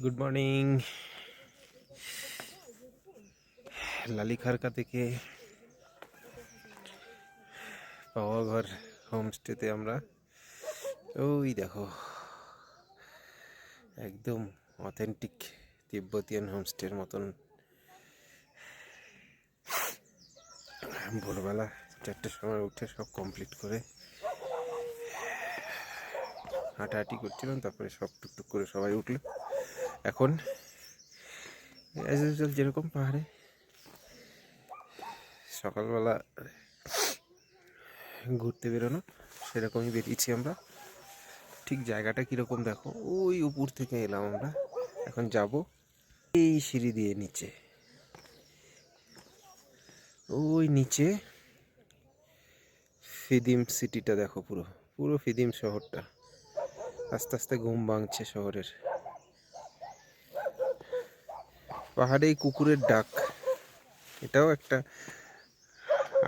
Good morning. লালিখারকা থেকে পাওয়াঘর হোমস্টেতে আমরা ওই দেখো একদম অথেন্টিক তিব্বতিয়ান হোমস্টের মতন ভোরবেলা 4টের সময় উঠে সব কমপ্লিট করে হাঁটাহাঁটি করছিলাম, তারপরে সব টুকটুক করে সবাই উঠলো। এখন অ্যাজ ইউজুয়াল যেরকম পাহাড়ে সকালবেলা ঘুরতে বেরোনো সেরকমই বেরিয়েছি আমরা। ঠিক জায়গাটা কীরকম দেখো, ওই উপর থেকে এলাম আমরা, এখন যাব এই সিঁড়ি দিয়ে নিচে। ওই নিচে ফিদিম সিটিটা দেখো, পুরো পুরো ফিদিম শহরটা। আস্তে আস্তে ঘুম ভাঙছে শহরের। পাহাড়ে কুকুরের ডাক, এটাও একটা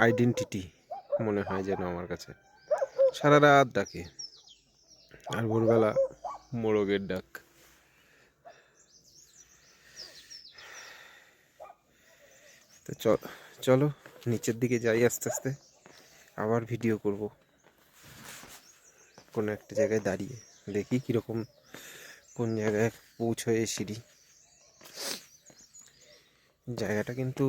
আইডেন্টিটি মনে হয় যেন আমার কাছে। সারা রাত ডাকে। আর ভোরবেলা মোরগের ডাক। তো চলো নিচের দিকে যাই আস্তে আস্তে। আবার ভিডিও করব কোনো একটা জায়গায় দাঁড়িয়ে, দেখি কীরকম কোন জায়গায় পৌঁছয় সিঁড়ি। জায়গাটা কিন্তু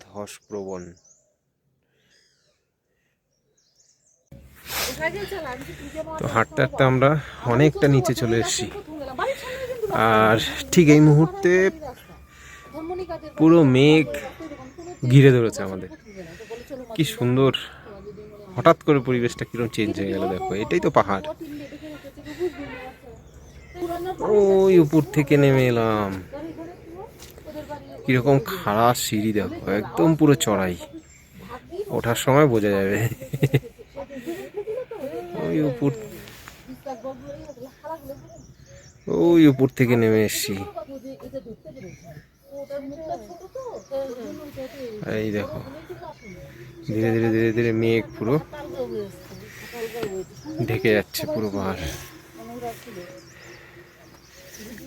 ধসপ্রবণ। তো হাঁটতে হাঁটতে আমরা অনেকটা নিচে চলে এসেছি, আর ঠিক এই মুহূর্তে পুরো মেঘ ঘিরে ধরেছে আমাদের। কি সুন্দর, হঠাৎ করে পরিবেশটা কিরকম চেঞ্জ হয়ে গেল। দেখো, এটাই তো পাহাড়। ওই উপর থেকে নেমে এলাম, কিরকম খাড়া সিঁড়ি দেখো, একদম পুরো চড়াই। ওঠার সময় বোঝা যাবে। ওই উপর থেকে নেমে এসছি। এই দেখো, ধীরে ধীরে ধীরে ধীরে মেঘ পুরো ঢেকে যাচ্ছে পুরো পাহাড়।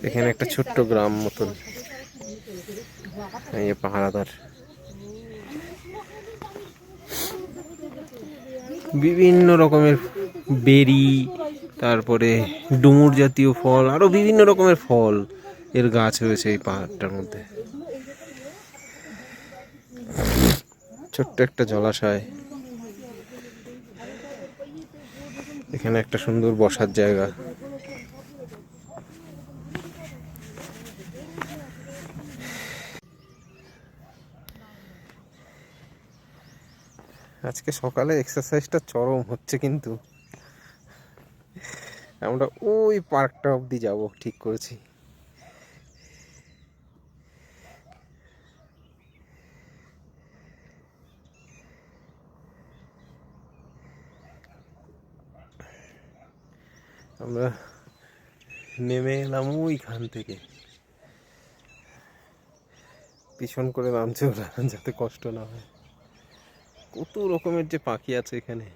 এখানে একটা ছোট্ট গ্রাম মতন, এই পাহাড়াদার। বিভিন্ন রকমের বেরি, তারপরে ডুমুর জাতীয় ফল, আরো বিভিন্ন রকমের ফল এর গাছ রয়েছে এই পাহাড়টার মধ্যে। ছোট্ট একটা জলাশয়, এখানে একটা সুন্দর বসার জায়গা। আজকে সকালে এক্সারসাইজটা চরম হচ্ছে, কিন্তু আমরা ওই পার্কটা অবধি যাব ঠিক করেছি। আমরা নেমে এলাম ওইখান থেকে, পিছন করে নামছে ওরা যাতে কষ্ট না হয়। কত রকমের যে পাখি আছে এখানে।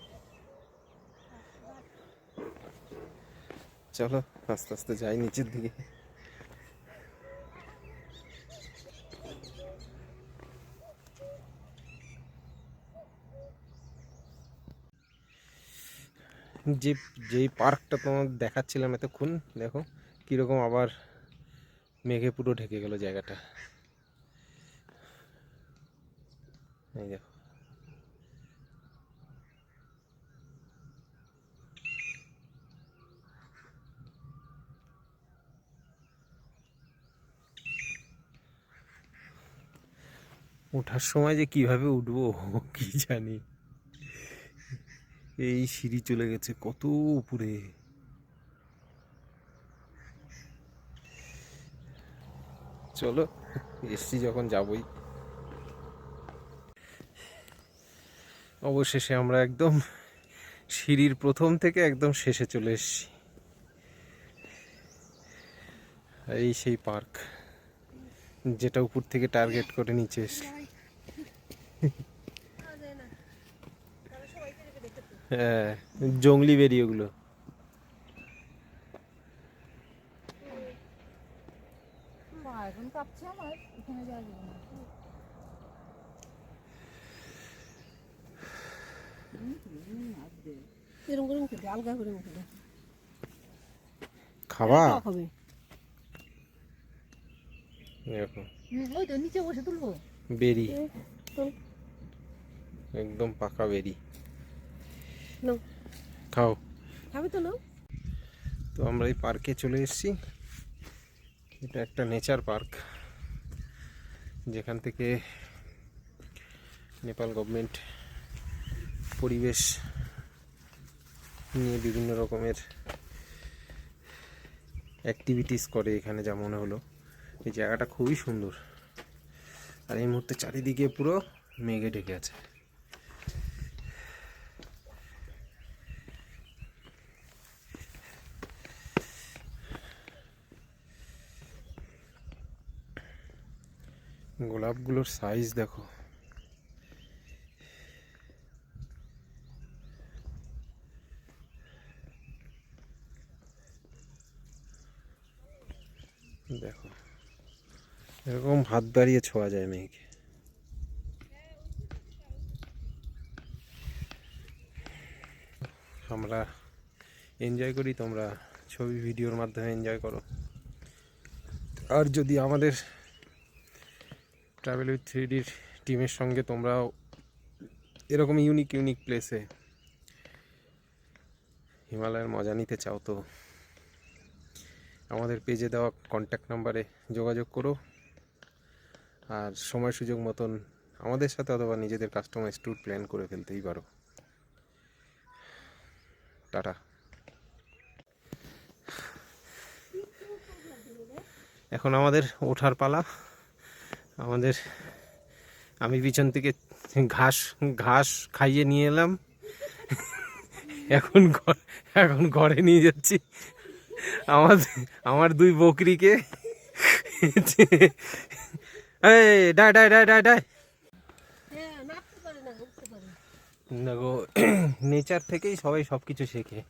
চলো আস্তে আস্তে যাই নিচের দিকে। যেই পার্কটা তোমার দেখাচ্ছিলাম এতক্ষণ, দেখো কিরকম আবার মেঘে পুরো ঢেকে গেল জায়গাটা। এই দেখো, ওঠার সময় যে কিভাবে উঠবো কি জানি। এই সিঁড়ি চলে গেছে কত উপরে। চলো, এসছি যখন যাবই। অবশেষে আমরা একদম সিঁড়ির প্রথম থেকে একদম শেষে চলে এসেছি। এই সেই পার্ক যেটা উপর থেকে টার্গেট করে নিচে এসে। হ্যাঁ, জংলি বেরি ওগুলো। কাঁপছে আমার, এখানে যাওয়া যাবে না। এরকম করে মুখে দে, আলগা করে মুখে দে। খাবা টক হবে। এরকম ওই তো নিচে বসে তুলবো। বেরি, তুল। একদম পাকা বেরি। নাও, খাও। খাবে তো নাও। তো আমরা এই পার্কে চলে এসেছি। এটা একটা নেচার পার্ক, যেখান থেকে নেপাল গভর্নমেন্ট পরিবেশ নিয়ে বিভিন্ন রকমের অ্যাক্টিভিটিস করে এখানে, যা মনে হলো। এই জায়গাটা খুবই সুন্দর, আর এই মুহূর্তে চারিদিকে পুরো মেঘে ঢেকে আছে। গোলাপগুলোর সাইজ দেখো। দেখো, এরকম হাত বাড়িয়ে ছোঁয়া যায় মেঘে। আমরা এনজয় করি, তোমরা ছবি ভিডিওর মাধ্যমে এনজয় করো। আর যদি আমাদের ট্রাভেল উইথ 3Dর টিমের সঙ্গে তোমরাও এরকম ইউনিক ইউনিক প্লেসে হিমালয়ের মজা নিতে চাও, তো আমাদের পেজে দেওয়া কন্ট্যাক্ট নাম্বারে যোগাযোগ করো। আর সময় সুযোগ মতন আমাদের সাথে অথবা নিজেদের কাস্টমাইজ ট্যুর প্ল্যান করে ফেলতেই পারো। টাটা। এখন আমাদের ওঠার পালা। আমি পিছন থেকে ঘাস ঘাস খাইয়ে নিয়ে এলাম, এখন ঘরে নিয়ে যাচ্ছি আমার দুই বকরিকে। Die die die die die. দেখো, নেচার থেকেই সবাই সব কিছু শেখে।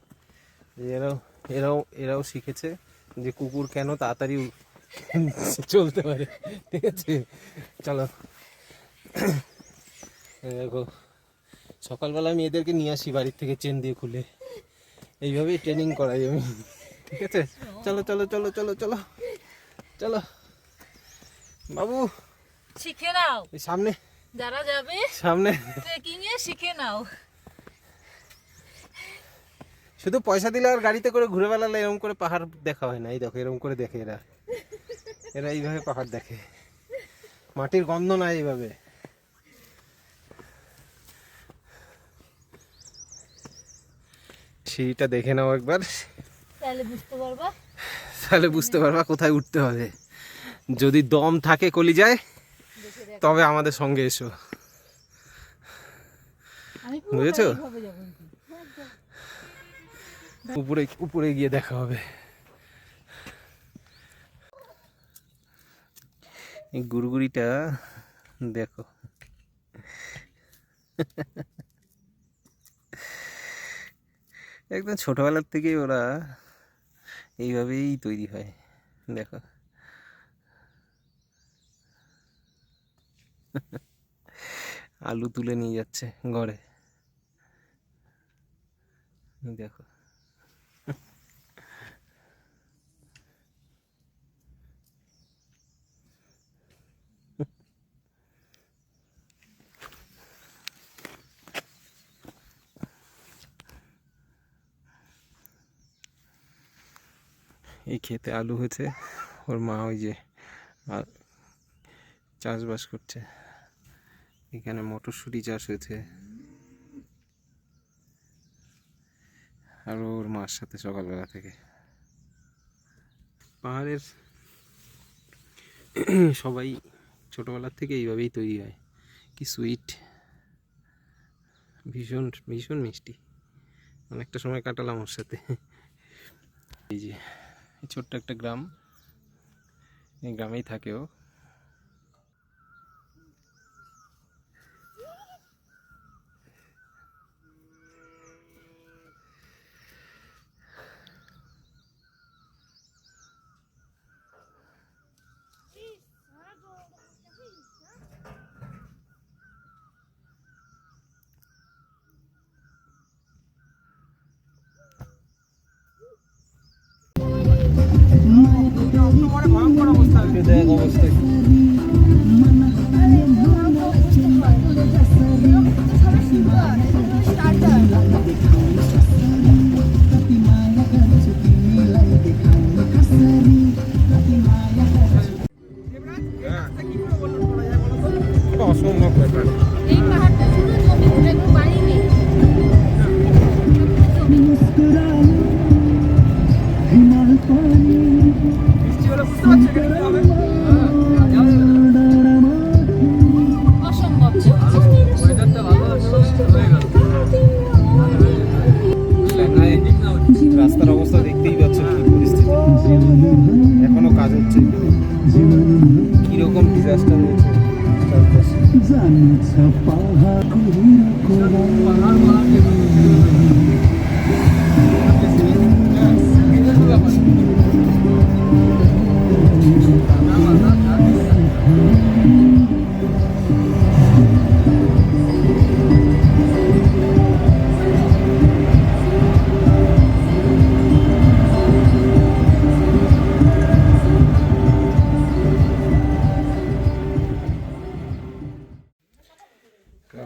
এরাও এরাও এরাও শিখেছে যে কুকুর কেন তাড়াতাড়ি চলতে পারে। ঠিক আছে, চলো। দেখো, সকালবেলা আমি এদেরকে নিয়ে আসি বাড়ির থেকে চেন দিয়ে খুলে, এইভাবেই ট্রেনিং করাই আমি। ঠিক আছে, চলো চলো চলো চলো চলো চলো বাবু, শিখে নাও। সামনে যারা যাবে সামনে ট্রেকিং এ শিখে নাও। শুধু পয়সা দিলে আর গাড়িতে করে ঘুরে বেড়ালে এরকম করে পাহাড় দেখা হয় না। এই দেখো, এরকম করে দেখে এরা এরা এইভাবে পাহাড় দেখে। মাটির গন্ধ নাই এইভাবে। সিঁড়িটা দেখে নাও একবার, তাহলে বুঝতে পারবা কোথায় উঠতে হবে। যদি দম থাকে কলিজায়, তবে আমাদের সঙ্গে এসো। বুঝেছো? উপরে উপরে গিয়ে দেখা হবে। এই গুড়গুড়িটা দেখো, একদম ছোটবেলার থেকেই ওরা এইভাবেই তৈরি হয়। দেখো, আলু তুলে নিয়ে যাচ্ছে ঘরে। দেখো, এই ক্ষেতে আলু হয়েছে, ওর মা ওই যে চাষবাস করছে। এখানে মটরশুঁটি চাষ হয়েছে, আর ওর মার সাথে সকালবেলা থেকে। পাহাড়ের সবাই ছোটবেলার থেকে এইভাবেই তৈরি হয়। কি সুইট, ভীষণ ভীষণ মিষ্টি। অনেকটা সময় কাটালাম ওর সাথে। এই যে ছোট্ট একটা গ্রাম, এই গ্রামেই থাকে ও। দেখ অবস্থা কি। এটা অসম্ভব ব্যাপার। এই পাহাড়টা শুধু জমি, এটা কোনো বাড়ি নেই। অসম্ভব রাস্তার অবস্থা দেখতেই পাচ্ছ কি পরিস্থিতি, এখনো কাজ হচ্ছে, কিরকম ডিজাস্টার হয়েছে চারপাশে।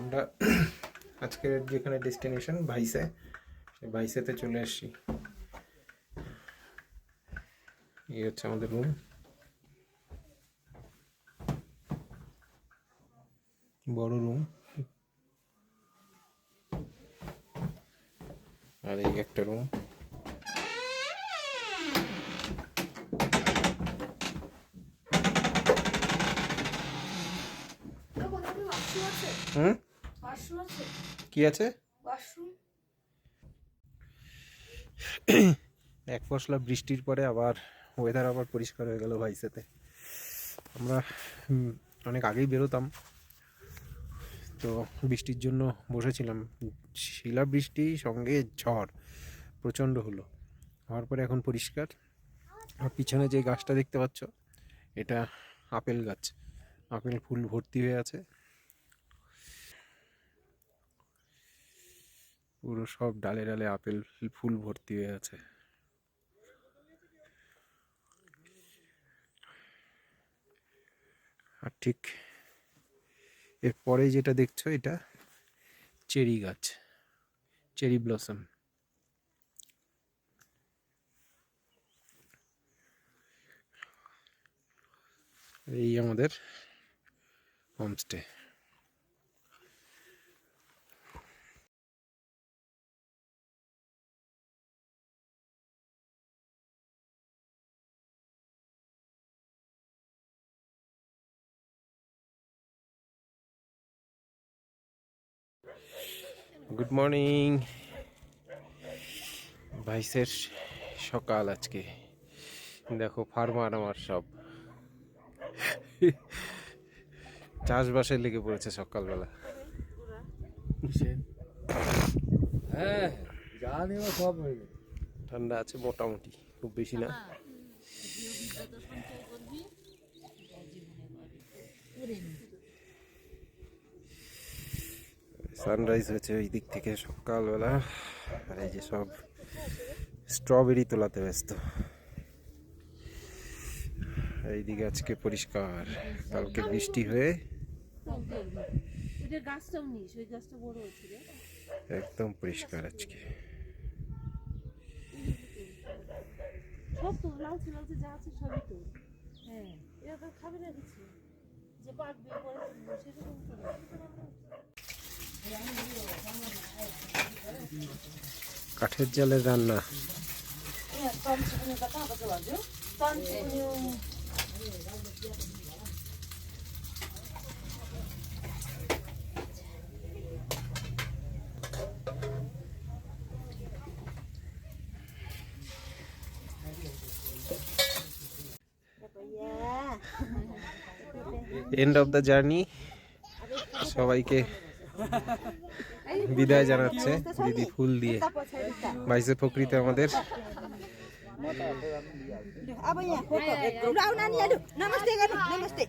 আমরা আজকের যেখানে ডেস্টিনেশন ভাইসে, সেই ভাইসেতে চলে এসেছি। এই হচ্ছে আমাদের রুম, বড় রুম, আর এই একটা রুম। হুম, কি আছে? এক পশলা বৃষ্টির পরে আবার ওয়েদার আবার পরিষ্কার হয়ে গেল ভাইসেতে। আমরা অনেক আগেই বেরোতাম, তো বৃষ্টির জন্য বসেছিলাম, শিলা বৃষ্টি সঙ্গে ঝড় প্রচণ্ড হলো, হওয়ার পরে এখন পরিষ্কার। আর পিছনে যে গাছটা দেখতে পাচ্ছ, এটা আপেল গাছ, আপেল ফুল ভর্তি হয়ে আছে, পুরো সব ডালে ডালে আপেল ফুল ভর্তি হয়ে আছে। আর ঠিক এরপরে যেটা দেখছো, এটা চেরি গাছ, চেরি ব্লসম। এই আমাদের হোমস্টে। গুড মর্নিং, ভাইসের সকাল আজকে। দেখো ফার্মার আমার সব চাষবাসে লেগে পড়েছে সকালবেলা। হ্যাঁ জানি সব হয়ে গেছে। ঠান্ডা আছে মোটামুটি, খুব বেশি না। সানরাইজ হয়েছে ওই দিক থেকে সকালবেলা, আর এই যে সব স্ট্রবেরি তোলাতে ব্যস্ত। এইদিকে আজকে পরিষ্কার, কালকে বৃষ্টি হয়ে একদম পরিষ্কার আজকে। সব তো লালচে লালচে যা আছে সবই তো। হ্যাঁ, এরা তো খাবে না কিছু, যে পাকবে পরে সেরকম তো না। কাঠের জালের রান্না। এন্ড অফ দ্য জার্নি, সবাইকে বিদায় জানাচ্ছে দিদি ফুল দিয়ে। বাইশে ফকরিতে আমাদের Apa ya? Udah, nani aduh. Namaste kan? Namaste.